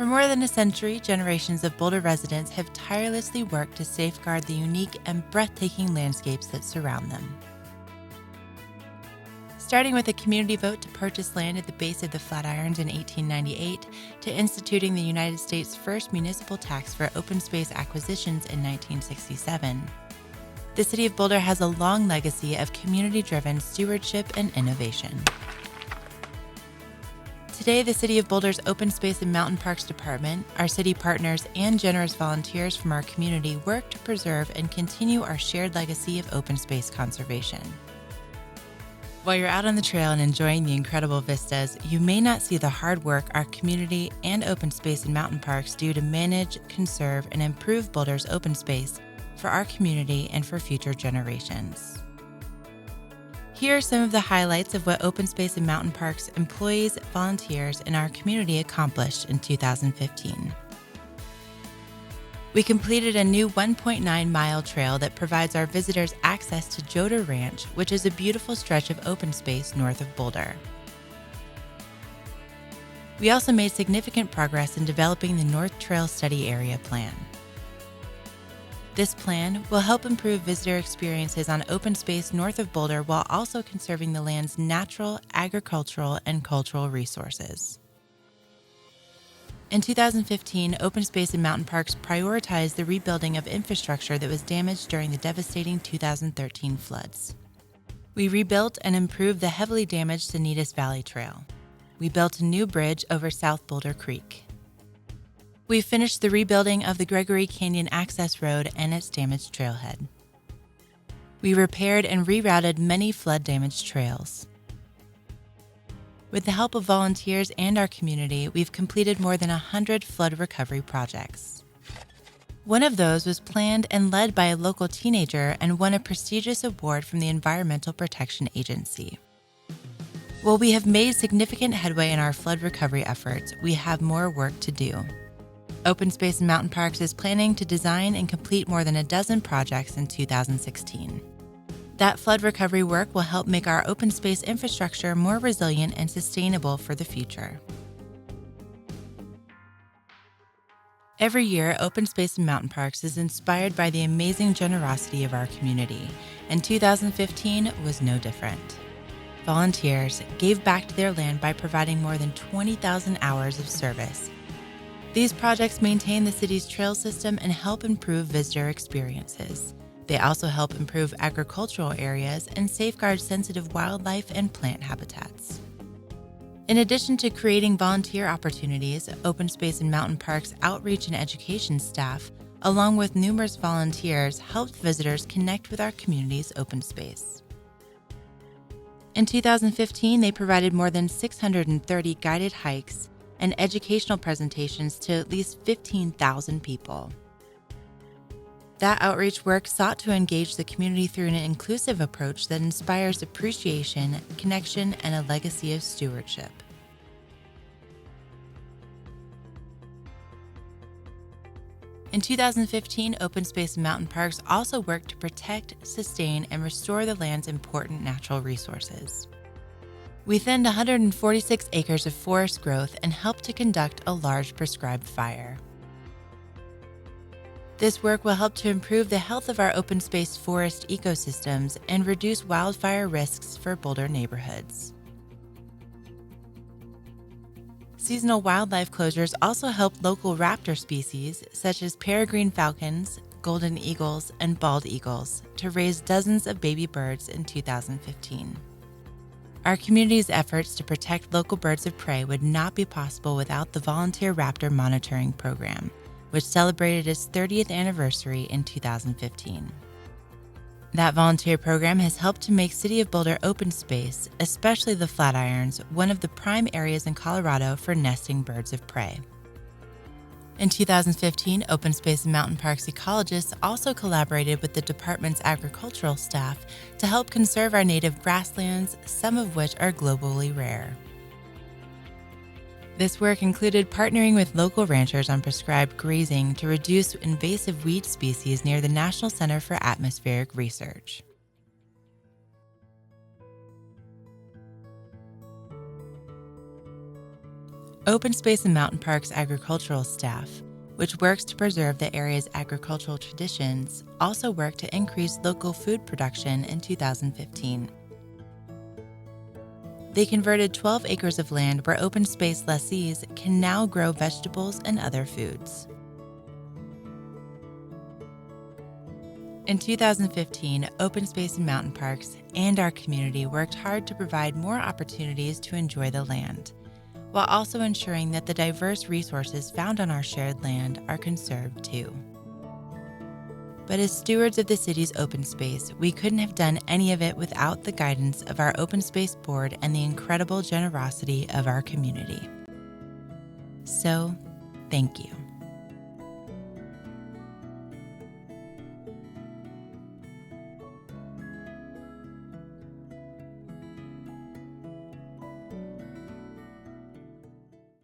For more than a century, generations of Boulder residents have tirelessly worked to safeguard the unique and breathtaking landscapes that surround them. Starting with a community vote to purchase land at the base of the Flatirons in 1898, to instituting the United States' first municipal tax for open space acquisitions in 1967, the City of Boulder has a long legacy of community-driven stewardship and innovation. Today, the City of Boulder's Open Space and Mountain Parks Department, our city partners, and generous volunteers from our community work to preserve and continue our shared legacy of open space conservation. While you're out on the trail and enjoying the incredible vistas, you may not see the hard work our community and open space and mountain parks do to manage, conserve, and improve Boulder's open space for our community and for future generations. Here are some of the highlights of what Open Space and Mountain Parks employees, volunteers, and our community accomplished in 2015. We completed a new 1.9-mile trail that provides our visitors access to Joder Ranch, which is a beautiful stretch of open space north of Boulder. We also made significant progress in developing the North Trail Study Area Plan. This plan will help improve visitor experiences on open space north of Boulder while also conserving the land's natural, agricultural, and cultural resources. In 2015, Open Space and Mountain Parks prioritized the rebuilding of infrastructure that was damaged during the devastating 2013 floods. We rebuilt and improved the heavily damaged Sanitas Valley Trail. We built a new bridge over South Boulder Creek. We finished the rebuilding of the Gregory Canyon Access Road and its damaged trailhead. We repaired and rerouted many flood-damaged trails. With the help of volunteers and our community, we've completed more than 100 flood recovery projects. One of those was planned and led by a local teenager and won a prestigious award from the Environmental Protection Agency. While we have made significant headway in our flood recovery efforts, we have more work to do. Open Space and Mountain Parks is planning to design and complete more than a dozen projects in 2016. That flood recovery work will help make our open space infrastructure more resilient and sustainable for the future. Every year, Open Space and Mountain Parks is inspired by the amazing generosity of our community, and 2015 was no different. Volunteers gave back to their land by providing more than 20,000 hours of service. These projects maintain the city's trail system and help improve visitor experiences. They also help improve agricultural areas and safeguard sensitive wildlife and plant habitats. In addition to creating volunteer opportunities, Open Space and Mountain Parks outreach and education staff, along with numerous volunteers, helped visitors connect with our community's open space. In 2015, they provided more than 630 guided hikes and educational presentations to at least 15,000 people. That outreach work sought to engage the community through an inclusive approach that inspires appreciation, connection, and a legacy of stewardship. In 2015, Open Space and Mountain Parks also worked to protect, sustain, and restore the land's important natural resources. We thinned 146 acres of forest growth and helped to conduct a large prescribed fire. This work will help to improve the health of our open space forest ecosystems and reduce wildfire risks for Boulder neighborhoods. Seasonal wildlife closures also help local raptor species such as peregrine falcons, golden eagles, and bald eagles to raise dozens of baby birds in 2015. Our community's efforts to protect local birds of prey would not be possible without the Volunteer Raptor Monitoring Program, which celebrated its 30th anniversary in 2015. That volunteer program has helped to make City of Boulder open space, especially the Flatirons, one of the prime areas in Colorado for nesting birds of prey. In 2015, Open Space and Mountain Parks ecologists also collaborated with the department's agricultural staff to help conserve our native grasslands, some of which are globally rare. This work included partnering with local ranchers on prescribed grazing to reduce invasive weed species near the National Center for Atmospheric Research. Open Space and Mountain Parks agricultural staff, which works to preserve the area's agricultural traditions, also worked to increase local food production in 2015. They converted 12 acres of land where open space lessees can now grow vegetables and other foods. In 2015, Open Space and Mountain Parks and our community worked hard to provide more opportunities to enjoy the land, while also ensuring that the diverse resources found on our shared land are conserved too. But as stewards of the city's open space, we couldn't have done any of it without the guidance of our Open Space Board and the incredible generosity of our community. So, thank you.